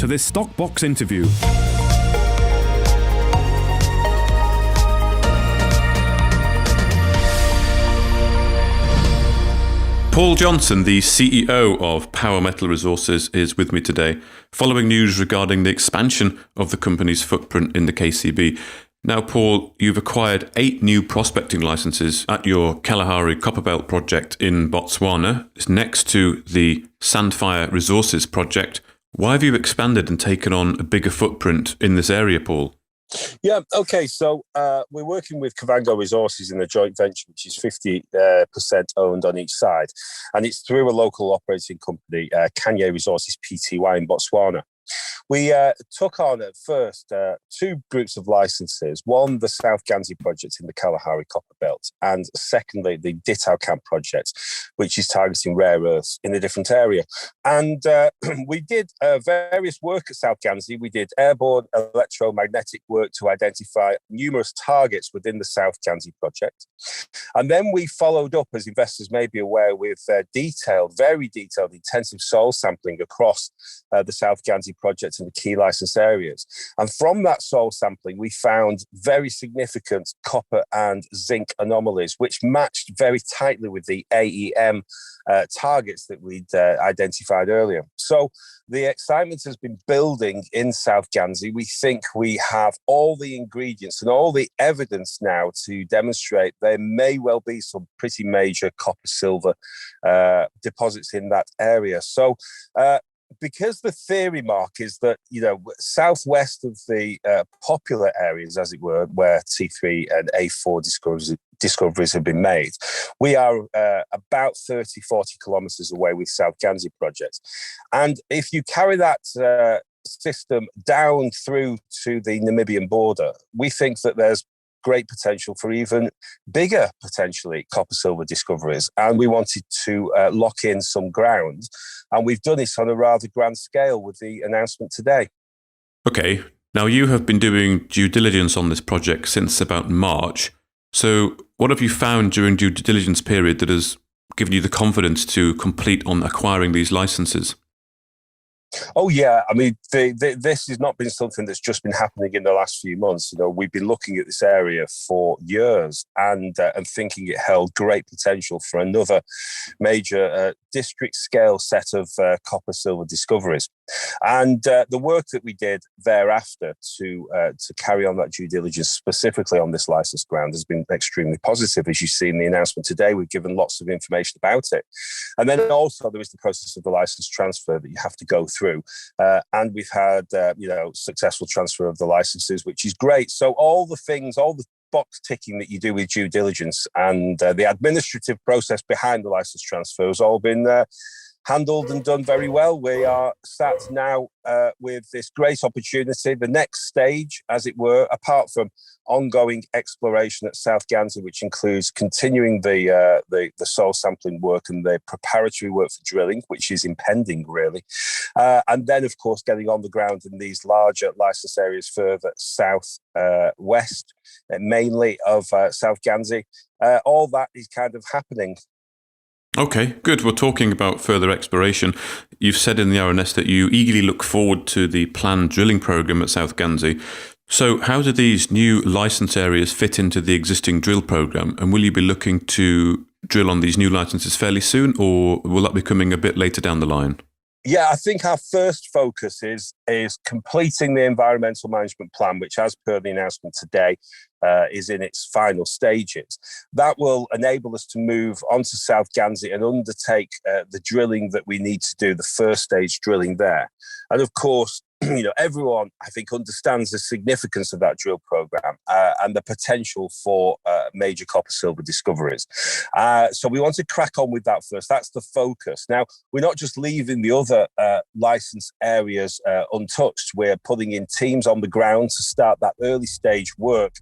to this Stockbox interview. Paul Johnson, the CEO of Power Metal Resources, is with me today, following news regarding the expansion of the company's footprint in the KCB. Now, Paul, you've acquired 8 new prospecting licenses at your Kalahari Copperbelt project in Botswana. It's next to the Sandfire Resources project. Why have you expanded and taken on a bigger footprint in this area, Paul? Yeah, okay, so we're working with Kavango Resources in a joint venture, which is 50% owned on each side. And it's through a local operating company, Kanye Resources Pty in Botswana. We took on at first 2 groups of licenses. One, the South Ganzi project in the Kalahari Copperbelt, and secondly, the Ditau Camp project, which is targeting rare earths in a different area. And we did various work at South Ganzi. We did airborne electromagnetic work to identify numerous targets within the South Ganzi project. And then we followed up, as investors may be aware, with very detailed, intensive soil sampling across the South Ganzi project and the key license areas. And from that soil sampling, we found very significant copper and zinc anomalies, which matched very tightly with the AEM targets that we'd identified earlier. So the excitement has been building in South Ganzi. We think we have all the ingredients and all the evidence now to demonstrate there may well be some pretty major copper-silver deposits in that area. So because the theory, Mark, is that, southwest of the popular areas, as it were, where T3 and A4 discoveries have been made, we are about 30, 40 kilometres away with South Ganzi project. And if you carry that system down through to the Namibian border, we think that there's great potential for even bigger, potentially, copper-silver discoveries. And we wanted to lock in some ground. And we've done this on a rather grand scale with the announcement today. Okay. Now, you have been doing due diligence on this project since about March. So what have you found during due diligence period that has given you the confidence to complete on acquiring these licenses? Oh, yeah. I mean, this has not been something that's just been happening in the last few months. We've been looking at this area for years and thinking it held great potential for another major district-scale set of copper-silver discoveries. And the work that we did thereafter to carry on that due diligence specifically on this license ground has been extremely positive. As you see in the announcement today, we've given lots of information about it. And then also there is the process of the license transfer that you have to go through. And we've had, successful transfer of the licenses, which is great. So all the box ticking that you do with due diligence and the administrative process behind the license transfer has all been handled and done very well. We are sat now with this great opportunity, the next stage, as it were, apart from ongoing exploration at South Ganzi, which includes continuing the soil sampling work and the preparatory work for drilling, which is impending, really. And then, of course, getting on the ground in these larger license areas further south west, mainly of South Ganzi. All that is kind of happening. Okay, good. We're talking about further exploration. You've said in the RNS that you eagerly look forward to the planned drilling program at South Ganzi. So how do these new license areas fit into the existing drill program? And will you be looking to drill on these new licenses fairly soon, or will that be coming a bit later down the line? Yeah, I think our first focus is completing the environmental management plan, which, as per the announcement today, is in its final stages. That will enable us to move onto South Ganzi and undertake the drilling that we need to do, the first stage drilling there. And of course, everyone, I think, understands the significance of that drill program and the potential for major copper-silver discoveries. So we want to crack on with that first. That's the focus. Now, we're not just leaving the other license areas untouched. We're putting in teams on the ground to start that early stage work,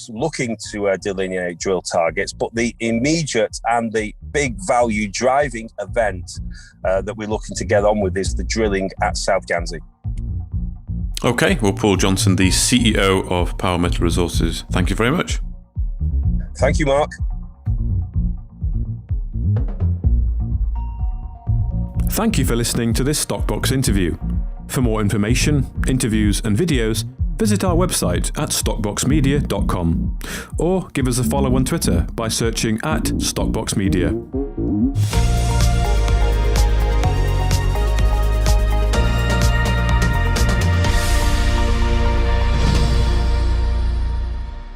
looking to delineate drill targets. But the immediate and the big value driving event that we're looking to get on with is the drilling at South Ganzi. Okay, well, Paul Johnson, the CEO of Power Metal Resources, thank you very much. Thank you, Mark. Thank you for listening to this Stockbox interview. For more information, interviews and videos, visit our website at stockboxmedia.com or give us a follow on Twitter by searching @stockboxmedia.